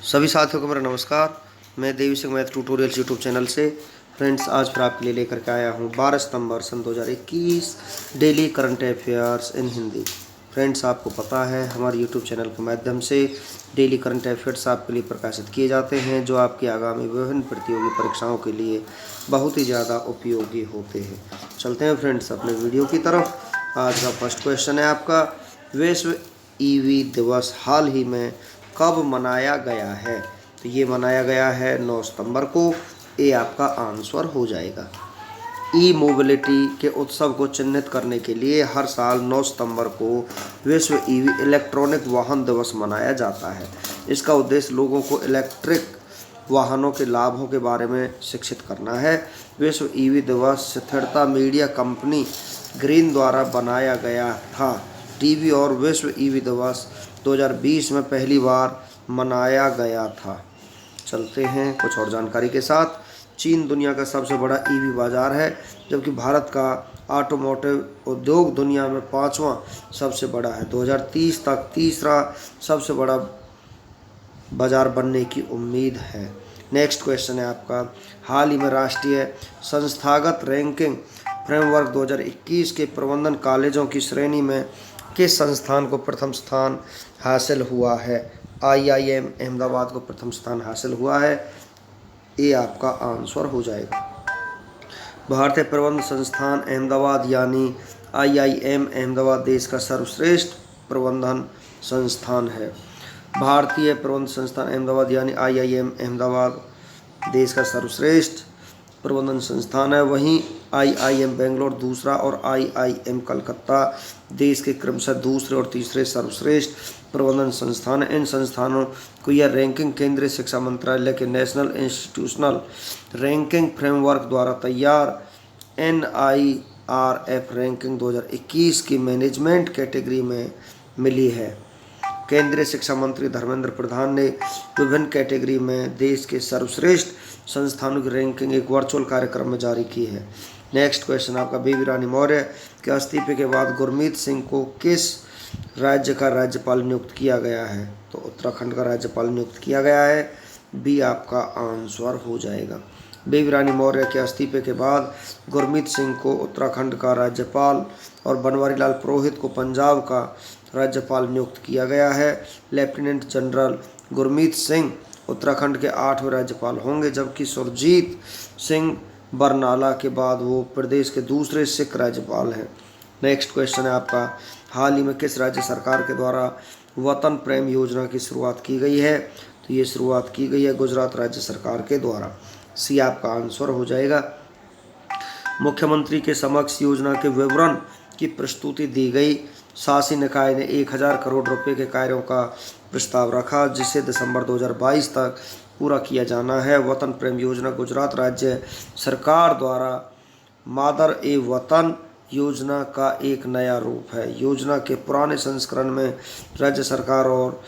सभी साथियों को मेरा नमस्कार। मैं Devi Singh math tutorials YouTube channel से फ्रेंड्स आज फिर आपके लिए लेकर के आया हूँ 12 सितंबर सन 2021 daily current affairs in Hindi. Friends, आपको पता है हमारे यूट्यूब चैनल के माध्यम से डेली करंट अफेयर्स आपके लिए प्रकाशित किए जाते हैं, जो आपकी आगामी विभिन्न प्रतियोगी परीक्षाओं के लिए बहुत ही ज़्यादा उपयोगी होते हैं। चलते हैं फ्रेंड्स अपने वीडियो की तरफ। आज का फर्स्ट क्वेश्चन है आपका, विश्व ईवी दिवस हाल ही में कब मनाया गया है? तो ये मनाया गया है 9 सितंबर को। ये आपका आंसर हो जाएगा। ई मोबिलिटी के उत्सव को चिन्हित करने के लिए हर साल 9 सितंबर को विश्व ईवी इलेक्ट्रॉनिक वाहन दिवस मनाया जाता है। इसका उद्देश्य लोगों को इलेक्ट्रिक वाहनों के लाभों के बारे में शिक्षित करना है। विश्व ईवी दिवस स्थिरता मीडिया कंपनी ग्रीन द्वारा बनाया गया था। टीवी और विश्व ईवी दिवस 2020 में पहली बार मनाया गया था। चलते हैं कुछ और जानकारी के साथ। चीन दुनिया का सबसे बड़ा ईवी बाजार है, जबकि भारत का ऑटोमोटिव उद्योग दुनिया में 5वां सबसे बड़ा है। 2030 तक तीसरा सबसे बड़ा बाजार बनने की उम्मीद है। नेक्स्ट क्वेश्चन है आपका, हाल ही में राष्ट्रीय संस्थागत रैंकिंग फ्रेमवर्क 2021 के प्रबंधन कॉलेजों की श्रेणी में किस संस्थान को प्रथम स्थान हासिल हुआ है? IIM अहमदाबाद को प्रथम स्थान हासिल हुआ है। ये आपका आंसर हो जाएगा। भारतीय प्रबंधन संस्थान अहमदाबाद यानी IIM अहमदाबाद देश का सर्वश्रेष्ठ प्रबंधन संस्थान है। भारतीय प्रबंधन संस्थान अहमदाबाद यानी IIM अहमदाबाद देश का सर्वश्रेष्ठ प्रबंधन संस्थान है। वहीं IIM बेंगलोर दूसरा और IIM कलकत्ता देश के क्रमशः दूसरे और तीसरे सर्वश्रेष्ठ प्रबंधन संस्थान हैं। इन संस्थानों को यह रैंकिंग केंद्रीय शिक्षा मंत्रालय के नेशनल इंस्टीट्यूशनल रैंकिंग फ्रेमवर्क द्वारा तैयार NIRF रैंकिंग 2021 की मैनेजमेंट कैटेगरी में मिली है। केंद्रीय शिक्षा मंत्री धर्मेंद्र प्रधान ने विभिन्न कैटेगरी में देश के सर्वश्रेष्ठ संस्थानों की रैंकिंग एक वर्चुअल कार्यक्रम में जारी की है। नेक्स्ट क्वेश्चन आपका, बेबी रानी मौर्य के इस्तीफे के बाद गुरमीत सिंह को किस राज्य का राज्यपाल नियुक्त किया गया है? तो उत्तराखंड का राज्यपाल नियुक्त किया गया है। बी आपका आंसर हो जाएगा। बेबी रानी मौर्य के इस्तीफे के बाद गुरमीत सिंह को उत्तराखंड का राज्यपाल और बनवारी लाल पुरोहित को पंजाब का राज्यपाल नियुक्त किया गया है। लेफ्टिनेंट जनरल गुरमीत सिंह उत्तराखंड के 8वें राज्यपाल होंगे, जबकि सुरजीत सिंह बरनाला के बाद वो प्रदेश के दूसरे सिख राज्यपाल हैं। नेक्स्ट क्वेश्चन है आपका, हाल ही में किस राज्य सरकार के द्वारा वतन प्रेम योजना की शुरुआत की गई है? तो ये शुरुआत की गई है गुजरात राज्य सरकार के द्वारा। सी आपका आंसर हो जाएगा। मुख्यमंत्री के समक्ष योजना के विवरण की प्रस्तुति दी गई। शासी निकाय ने 1000 करोड़ रुपए के कार्यों का प्रस्ताव रखा, जिसे दिसंबर 2022 तक पूरा किया जाना है। वतन प्रेम योजना गुजरात राज्य सरकार द्वारा मादर ए वतन योजना का एक नया रूप है। योजना के पुराने संस्करण में राज्य सरकार और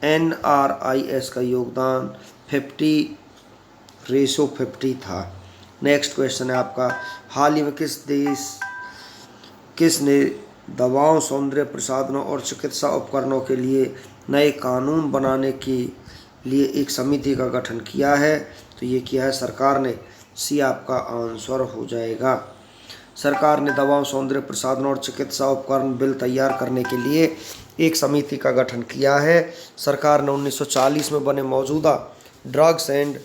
NRIS का योगदान 50:50 था। नेक्स्ट क्वेश्चन है आपका, हाल ही में किसने दवाओं, सौंदर्य प्रसाधनों और चिकित्सा उपकरणों के लिए नए कानून बनाने के लिए एक समिति का गठन किया है? तो ये किया है सरकार ने। सी आपका आंसर हो जाएगा। सरकार ने दवाओं, सौंदर्य प्रसाधनों और चिकित्सा उपकरण बिल तैयार करने के लिए एक समिति का गठन किया है। सरकार ने 1940 में बने मौजूदा ड्रग्स एंड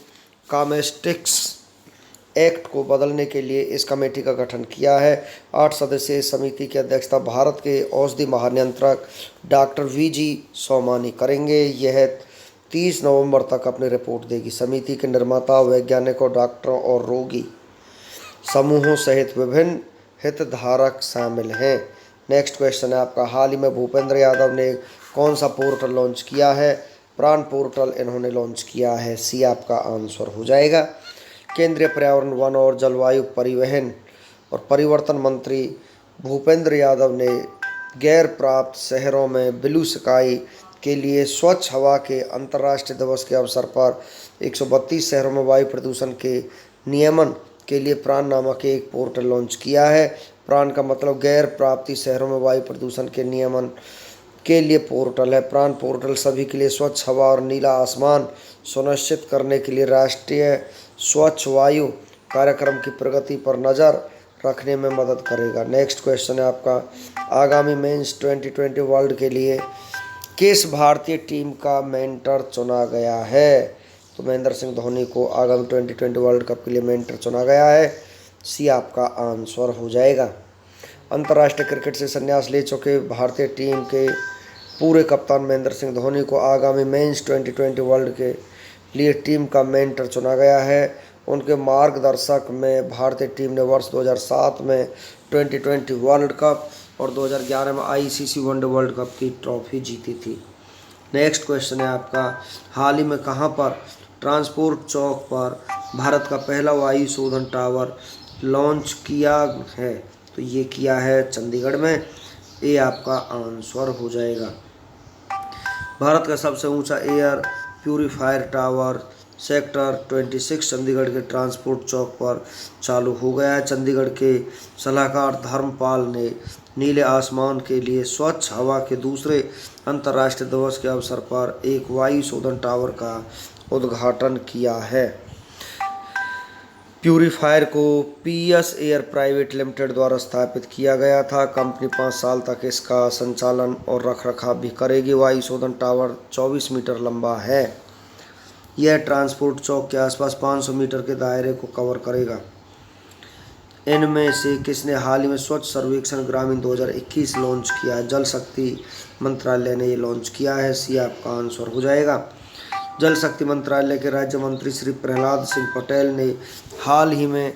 कॉस्मेटिक्स एक्ट को बदलने के लिए इस कमेटी का गठन किया है। 8 सदस्यीय इस समिति की अध्यक्षता भारत के औषधि महानियंत्रक डॉक्टर VG सोमानी करेंगे। यह 30 नवंबर तक अपनी रिपोर्ट देगी। समिति के निर्माता, वैज्ञानिकों, डॉक्टरों और रोगी समूहों सहित विभिन्न हितधारक शामिल हैं। नेक्स्ट क्वेश्चन है आपका, हाल ही में भूपेंद्र यादव ने कौन सा पोर्टल लॉन्च किया है? प्राण पोर्टल इन्होंने लॉन्च किया है। सी आपका आंसर हो जाएगा। केंद्रीय पर्यावरण, वन और जलवायु परिवहन और परिवर्तन मंत्री भूपेंद्र यादव ने गैर प्राप्त शहरों में ब्लू स्काई के लिए स्वच्छ हवा के अंतर्राष्ट्रीय दिवस के अवसर पर 132 शहरों में वायु प्रदूषण के नियमन के लिए प्राण नामक एक पोर्टल लॉन्च किया है। प्राण का मतलब गैर प्राप्ति शहरों में वायु प्रदूषण के नियमन के लिए पोर्टल है। प्राण पोर्टल सभी के लिए स्वच्छ हवा और नीला आसमान सुनिश्चित करने के लिए राष्ट्रीय स्वच्छ वायु कार्यक्रम की प्रगति पर नज़र रखने में मदद करेगा। नेक्स्ट क्वेश्चन है आपका, आगामी मेंस 2020 वर्ल्ड के लिए किस भारतीय टीम का मेंटर चुना गया है? तो महेंद्र सिंह धोनी को आगामी 2020 वर्ल्ड कप के लिए मेंटर चुना गया है। सी आपका आंसर हो जाएगा। अंतर्राष्ट्रीय क्रिकेट से संन्यास ले चुके भारतीय टीम के पूरे कप्तान महेंद्र सिंह धोनी को आगामी मेंस 2020 वर्ल्ड के लिए टीम का मेंटर चुना गया है। उनके मार्गदर्शक में भारतीय टीम ने वर्ष 2007 में 2020 वर्ल्ड कप और 2011 में आईसीसी वनडे वर्ल्ड कप की ट्रॉफी जीती थी। नेक्स्ट क्वेश्चन है आपका, हाल ही में कहां पर ट्रांसपोर्ट चौक पर भारत का पहला वायु शोधन टावर लॉन्च किया है? तो ये किया है चंडीगढ़ में। ये आपका आंसर हो जाएगा। भारत का सबसे ऊंचा air purifier tower sector 26 Chandigarh के ट्रांसपोर्ट चौक पर चालू हो गया है। चंडीगढ़ के सलाहकार धर्मपाल ने नीले आसमान के लिए स्वच्छ हवा के दूसरे अंतर्राष्ट्रीय दिवस के अवसर पर एक वायु शोधन टावर का उद्घाटन किया है। प्यूरीफायर को पीएस एयर प्राइवेट लिमिटेड द्वारा स्थापित किया गया था। कंपनी 5 साल तक इसका संचालन और रखरखाव भी करेगी। वायु शोधन टावर 24 मीटर लंबा है। यह ट्रांसपोर्ट चौक के आसपास 500 मीटर के दायरे को कवर करेगा। इनमें से किसने हाल ही में स्वच्छ सर्वेक्षण ग्रामीण 2021 लॉन्च किया है? जल शक्ति मंत्रालय ने ये लॉन्च किया है। सी आपका आंसर हो जाएगा। जल शक्ति मंत्रालय के राज्य मंत्री श्री प्रहलाद सिंह पटेल ने हाल ही में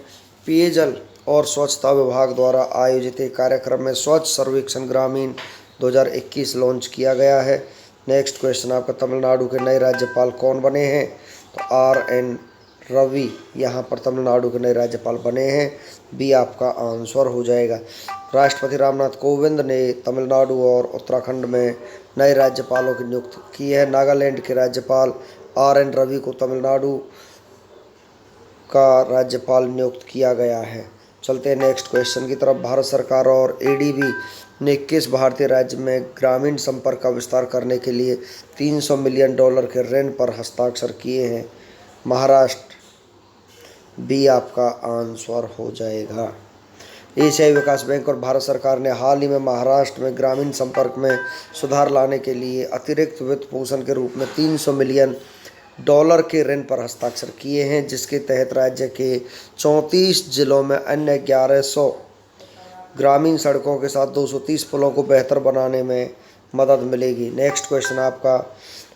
पेयजल और स्वच्छता विभाग द्वारा आयोजित एक कार्यक्रम में स्वच्छ सर्वेक्षण ग्रामीण 2021 लॉन्च किया गया है। नेक्स्ट क्वेश्चन आपका, तमिलनाडु के नए राज्यपाल कौन बने हैं? तो RN रवि यहाँ पर तमिलनाडु के नए राज्यपाल बने हैं। बी आपका आंसर हो जाएगा। राष्ट्रपति रामनाथ कोविंद ने तमिलनाडु और उत्तराखंड में नए राज्यपालों की नियुक्ति की है। नागालैंड के राज्यपाल RN रवि को तमिलनाडु का राज्यपाल नियुक्त किया गया है। चलते हैं नेक्स्ट क्वेश्चन की तरफ। भारत सरकार और ADB ने किस भारतीय राज्य में ग्रामीण संपर्क का विस्तार करने के लिए $300 मिलियन के ऋण पर हस्ताक्षर किए हैं? महाराष्ट्र। बी आपका आंसर हो जाएगा। एशियाई विकास बैंक और भारत सरकार ने हाल ही में महाराष्ट्र में ग्रामीण संपर्क में सुधार लाने के लिए अतिरिक्त वित्त पोषण के रूप में $300 मिलियन के ऋण पर हस्ताक्षर किए हैं, जिसके तहत राज्य के 34 जिलों में अन्य 1100 ग्रामीण सड़कों के साथ 230 पुलों को बेहतर बनाने में मदद मिलेगी। नेक्स्ट क्वेश्चन आपका,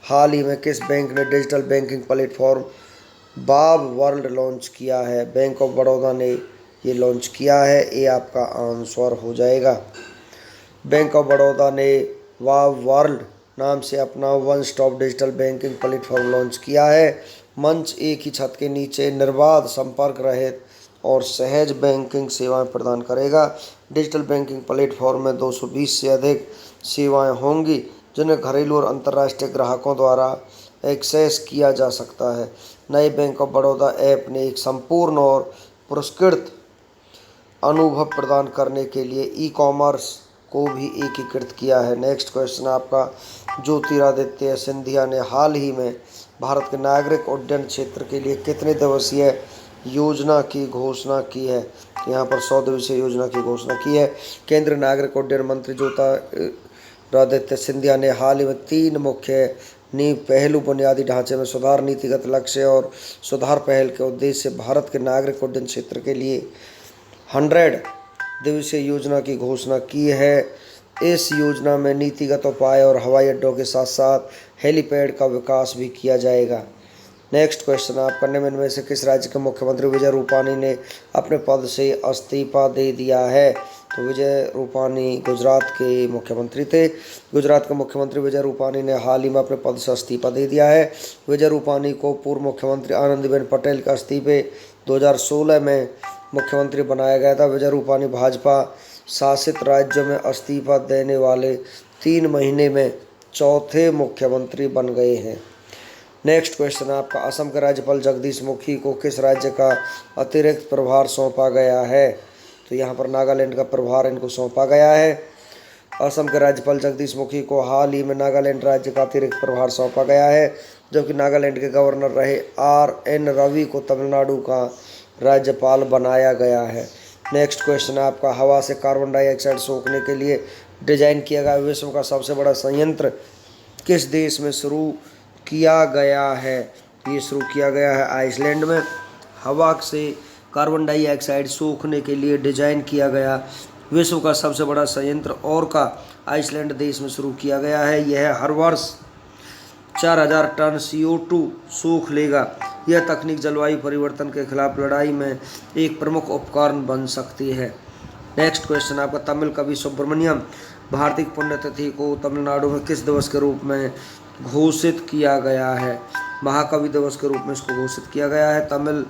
हाल ही में किस बैंक ने डिजिटल बैंकिंग प्लेटफॉर्म बाब वर्ल्ड लॉन्च किया है? बैंक ऑफ बड़ौदा ने ये लॉन्च किया है। ये आपका आंसर हो जाएगा। बैंक ऑफ बड़ौदा ने बाब वर्ल्ड नाम से अपना one stop digital banking platform launch किया है। मंच एक ही छत के नीचे निर्बाध संपर्क रहित और सहज बैंकिंग सेवाएं प्रदान करेगा। डिजिटल बैंकिंग प्लेटफॉर्म में 220 से अधिक सेवाएं होंगी, जिन्हें घरेलू और अंतर्राष्ट्रीय ग्राहकों द्वारा एक्सेस किया जा सकता है। नए बैंक ऑफ बड़ौदा ऐप ने एक संपूर्ण और पुरस्कृत अनुभव प्रदान करने के लिए ई-कॉमर्स को भी एकीकृत किया है। नेक्स्ट क्वेश्चन आपका, ज्योतिरादित्य सिंधिया ने हाल ही में भारत के नागरिक उड्डयन क्षेत्र के लिए कितने दिवसीय योजना की घोषणा की है? यहाँ पर 100 दिवसीय योजना की घोषणा की है। केंद्रीय नागरिक उड्डयन मंत्री ज्योतिरादित्य सिंधिया ने हाल ही में 3 मुख्य नींव पहलू बुनियादी ढांचे में सुधार, नीतिगत लक्ष्य और सुधार पहल के उद्देश्य से भारत के नागरिक उड्डयन क्षेत्र के लिए 100 दिवसीय योजना की घोषणा की है। इस योजना में नीतिगत उपाय और हवाई अड्डों के साथ साथ हेलीपैड का विकास भी किया जाएगा। नेक्स्ट क्वेश्चन आपका, निम्न में से किस राज्य के मुख्यमंत्री विजय रूपानी ने अपने पद से इस्तीफा दे दिया है? तो विजय रूपानी गुजरात के मुख्यमंत्री थे। गुजरात के मुख्यमंत्री विजय रूपानी ने हाल ही में अपने पद से इस्तीफा दे दिया है। विजय रूपानी को पूर्व मुख्यमंत्री आनंदीबेन पटेल का इस्तीफे 2016 में मुख्यमंत्री बनाया गया था। विजय रूपानी भाजपा शासित राज्यों में इस्तीफा देने वाले 3 महीने में चौथे मुख्यमंत्री बन गए हैं। नेक्स्ट क्वेश्चन आपका, असम के राज्यपाल जगदीश मुखी को किस राज्य का अतिरिक्त प्रभार सौंपा गया है? तो यहाँ पर नागालैंड का प्रभार इनको सौंपा गया है। असम के राज्यपाल जगदीश मुखी को हाल ही में नागालैंड राज्य का अतिरिक्त प्रभार सौंपा गया है, जबकि नागालैंड के गवर्नर रहे RN रवि को तमिलनाडु का राज्यपाल बनाया गया है। नेक्स्ट क्वेश्चन है आपका, हवा से कार्बन डाइऑक्साइड सोखने के लिए डिजाइन किया गया विश्व का सबसे बड़ा संयंत्र किस देश में शुरू किया गया है? ये शुरू किया गया है आइसलैंड में। हवा से कार्बन डाइऑक्साइड सोखने के लिए डिजाइन किया गया विश्व का सबसे बड़ा संयंत्र और का आइसलैंड देश में शुरू किया गया है। यह हर वर्ष 4000 टन CO2 सोख लेगा। यह तकनीक जलवायु परिवर्तन के खिलाफ लड़ाई में एक प्रमुख उपकरण बन सकती है। नेक्स्ट क्वेश्चन आपका, तमिल कवि सुब्रमण्यम भारती की पुण्यतिथि को तमिलनाडु में किस दिवस के रूप में घोषित किया गया है? महाकवि दिवस के रूप में इसको घोषित किया गया है। तमिल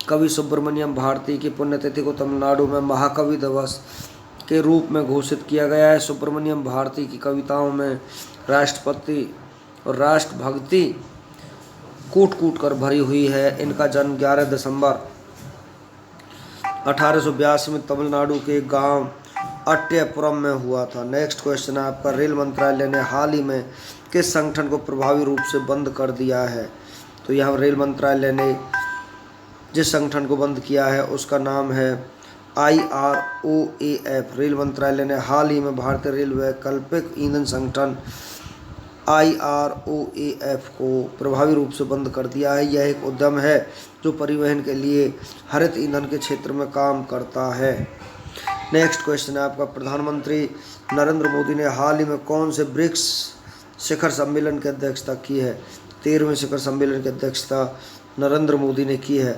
कवि सुब्रमण्यम भारती की पुण्यतिथि को तमिलनाडु में महाकवि दिवस के रूप में घोषित किया गया है। सुब्रमण्यम भारती की कविताओं में राष्ट्रपति और राष्ट्रभक्ति कूट कूट कर भरी हुई है। इनका जन्म 11 दिसंबर 1882 में तमिलनाडु के गांव अट्टयपुरम में हुआ था। नेक्स्ट क्वेश्चन है आपका, रेल मंत्रालय ने हाल ही में किस संगठन को प्रभावी रूप से बंद कर दिया है? तो यहाँ रेल मंत्रालय ने जिस संगठन को बंद किया है उसका नाम है IROAF। रेल मंत्रालय ने हाल ही में भारतीय रेल वैकल्पिक ईंधन संगठन IROAF को प्रभावी रूप से बंद कर दिया है। यह एक उद्यम है जो परिवहन के लिए हरित ईंधन के क्षेत्र में काम करता है। नेक्स्ट क्वेश्चन है आपका, प्रधानमंत्री नरेंद्र मोदी ने हाल ही में कौन से ब्रिक्स शिखर सम्मेलन की अध्यक्षता की है? 13वें शिखर सम्मेलन की अध्यक्षता नरेंद्र मोदी ने की है।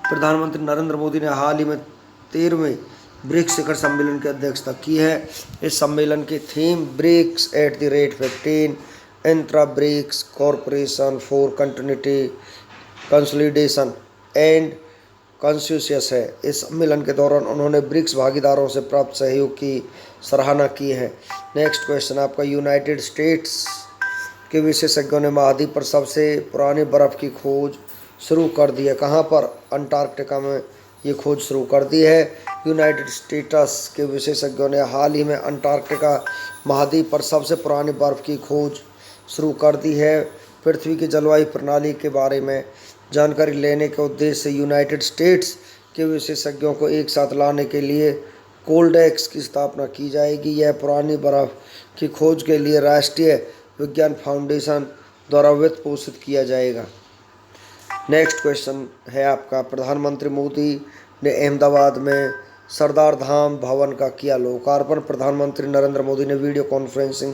प्रधानमंत्री नरेंद्र मोदी ने हाल ही में 13वें ब्रिक्स शिखर सम्मेलन की अध्यक्षता की है। इस सम्मेलन की theme BRICS at the rate 15 intra BRICS corporation for continuity consolidation and consensus है। इस सम्मेलन के दौरान उन्होंने ब्रिक्स भागीदारों से प्राप्त सहयोग की सराहना की है। नेक्स्ट क्वेश्चन आपका, यूनाइटेड स्टेट्स के विशेषज्ञों ने महाद्वीप पर सबसे पुरानी बर्फ़ की खोज शुरू कर दी है। कहाँ पर? अंटार्कटिका में ये खोज शुरू कर दी है। यूनाइटेड स्टेट्स के विशेषज्ञों ने हाल ही में अंटार्कटिका महाद्वीप पर सबसे पुरानी बर्फ़ की खोज शुरू कर दी है। पृथ्वी की जलवायु प्रणाली के बारे में जानकारी लेने के उद्देश्य से यूनाइटेड स्टेट्स के विशेषज्ञों को एक साथ लाने के लिए कोल्डेक्स की स्थापना की जाएगी। यह पुरानी बर्फ़ की खोज के लिए राष्ट्रीय विज्ञान फाउंडेशन द्वारा वित्त पोषित किया जाएगा। नेक्स्ट क्वेश्चन है आपका, प्रधानमंत्री मोदी ने अहमदाबाद में सरदार धाम भवन का किया लोकार्पण। प्रधानमंत्री नरेंद्र मोदी ने वीडियो कॉन्फ्रेंसिंग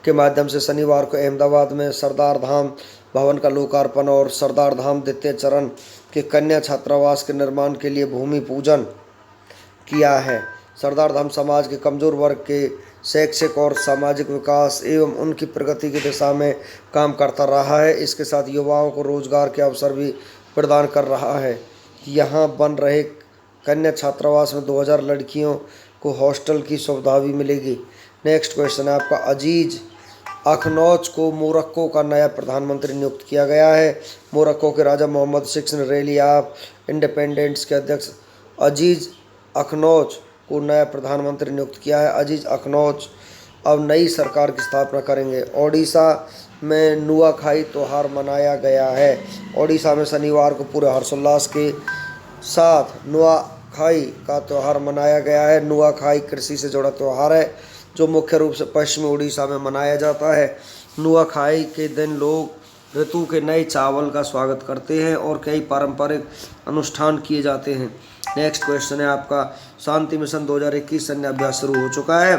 के माध्यम से शनिवार को अहमदाबाद में सरदार धाम भवन का लोकार्पण और सरदार धाम द्वितीय चरण के कन्या छात्रावास के निर्माण के लिए भूमि पूजन किया है। सरदार धाम समाज के कमज़ोर वर्ग के शैक्षिक और सामाजिक विकास एवं उनकी प्रगति की दिशा में काम करता रहा है। इसके साथ युवाओं को रोजगार के अवसर भी प्रदान कर रहा है। यहाँ बन रहे कन्या छात्रावास में 2000 लड़कियों को हॉस्टल की सुविधा भी मिलेगी। नेक्स्ट क्वेश्चन है आपका, अजीज अखनौज को मोरक्को का नया प्रधानमंत्री नियुक्त किया गया है। मोरक्को के राजा मोहम्मद VI ने रैली ऑफ इंडिपेंडेंस के अध्यक्ष अजीज अखनौज को नया प्रधानमंत्री नियुक्त किया है। अजीज अखनौज अब नई सरकार की स्थापना करेंगे। ओडिशा में नुआखाई त्यौहार मनाया गया है। ओडिशा में शनिवार को पूरे हर्षोल्लास के साथ नुआखाई का त्यौहार मनाया गया है। नुआखाई कृषि से जुड़ा त्यौहार है जो मुख्य रूप से पश्चिमी उड़ीसा में मनाया जाता है। नुआखाई के दिन लोग ऋतु के नए चावल का स्वागत करते हैं और कई पारंपरिक अनुष्ठान किए जाते हैं। नेक्स्ट क्वेश्चन है आपका, शांति मिशन 2021 सैन्य अभ्यास शुरू हो चुका है।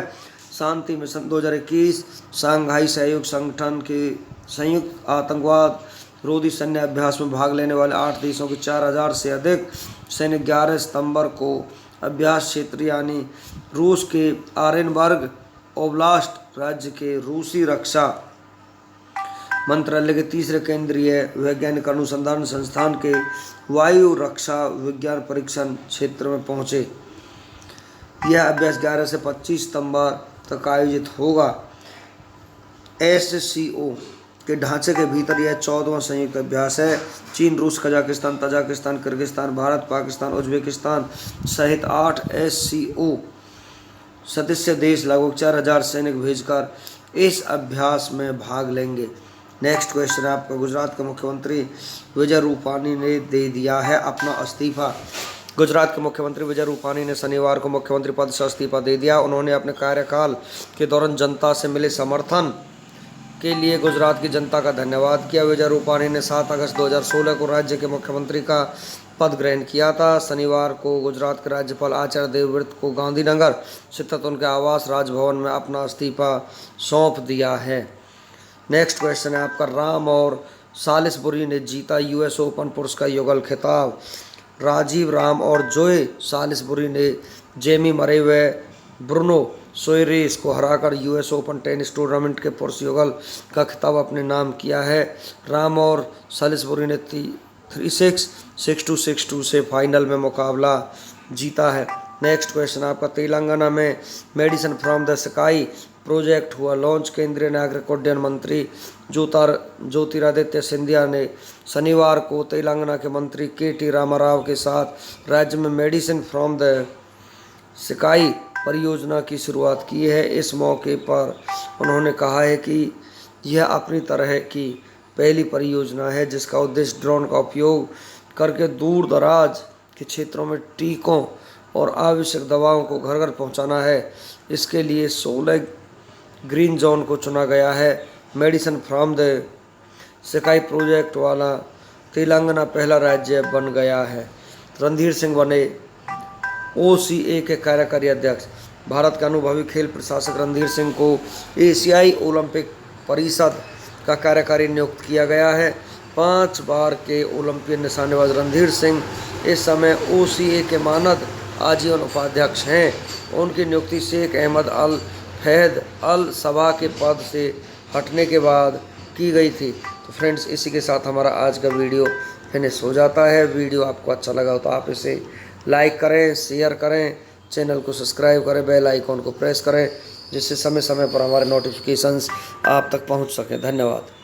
शांति मिशन 2021 शंघाई सहयोग संगठन के संयुक्त आतंकवाद विरोधी सैन्य अभ्यास में भाग लेने वाले 8 देशों के 4000 से अधिक सैनिक 11 सितंबर को अभ्यास क्षेत्र यानी रूस के आरेनबर्ग ओब्लास्ट राज्य के रूसी रक्षा मंत्रालय के तीसरे केंद्रीय वैज्ञानिक अनुसंधान संस्थान के वायु रक्षा विज्ञान परीक्षण क्षेत्र में पहुंचे। यह अभ्यास 11 से 25 सितंबर तक आयोजित होगा। SCO के ढांचे के भीतर यह 14वां संयुक्त अभ्यास है। चीन, रूस, Kazakhstan, Tajikistan, Kyrgyzstan, Bharat, Pakistan, Uzbekistan सहित 8 SCO सदस्य देश लगभग 4000 सैनिक भेजकर इस अभ्यास में भाग लेंगे। नेक्स्ट क्वेश्चन है आपका, गुजरात के मुख्यमंत्री विजय रूपानी ने दे दिया है अपना इस्तीफा। गुजरात के मुख्यमंत्री विजय रूपानी ने शनिवार को मुख्यमंत्री पद से इस्तीफा दे दिया। उन्होंने अपने कार्यकाल के दौरान जनता से मिले समर्थन के लिए गुजरात की जनता का धन्यवाद किया। विजय रूपानी ने 7 अगस्त 2016 को राज्य के मुख्यमंत्री का पद ग्रहण किया था। शनिवार को गुजरात के राज्यपाल आचार्य देवव्रत को गांधीनगर स्थित उनके आवास राजभवन में अपना इस्तीफा सौंप दिया है। नेक्स्ट क्वेश्चन है आपका, राम और सालिसबुरी ने जीता यूएस ओपन पुरुष का युगल खिताब। राजीव राम और जोए सालिसबुरी ने जेमी मरे व ब्रुनो सोयरेस को हराकर यूएस ओपन टेनिस टूर्नामेंट के पुरुष युगल का खिताब अपने नाम किया है। राम और सालिसबुरी ने 3-6, 6-2, 6-2 से फाइनल में मुकाबला जीता है। नेक्स्ट क्वेश्चन आपका, तेलंगाना में medicine from the sky project हुआ लॉन्च। केंद्रीय नागरिक उड्डयन मंत्री ज्योतिरादित्य सिंधिया ने शनिवार को तेलंगाना के मंत्री के.टी. रामाराव के साथ राज्य में मेडिसिन फ्रॉम द स्काई परियोजना की शुरुआत की है। इस मौके पर उन्होंने कहा है कि यह अपनी तरह की पहली परियोजना है जिसका उद्देश्य ड्रोन का उपयोग करके दूर दराज के क्षेत्रों में टीकों और आवश्यक दवाओं को घर घर पहुंचाना है। इसके लिए 16 ग्रीन जोन को चुना गया है। Medicine from the sky project वाला तेलंगाना पहला राज्य बन गया है। रणधीर सिंह बने OCA के कार्यकारी अध्यक्ष। भारत के अनुभवी खेल प्रशासक रणधीर सिंह को एशियाई ओलंपिक परिषद का कार्यकारी नियुक्त किया गया है। 5 बार के ओलंपियन निशानेबाज रणधीर सिंह इस समय OCA के मानद आजीवन उपाध्यक्ष हैं। उनकी नियुक्ति शेख अहमद अल फैद अल सबा के पद से हटने के बाद की गई थी। तो फ्रेंड्स, इसी के साथ हमारा आज का वीडियो फिनिश हो जाता है। वीडियो आपको अच्छा लगा हो तो आप इसे लाइक करें, शेयर करें, चैनल को सब्सक्राइब करें, बेल आइकॉन को प्रेस करें जिससे समय समय पर हमारे नोटिफिकेशंस आप तक पहुंच सकें। धन्यवाद।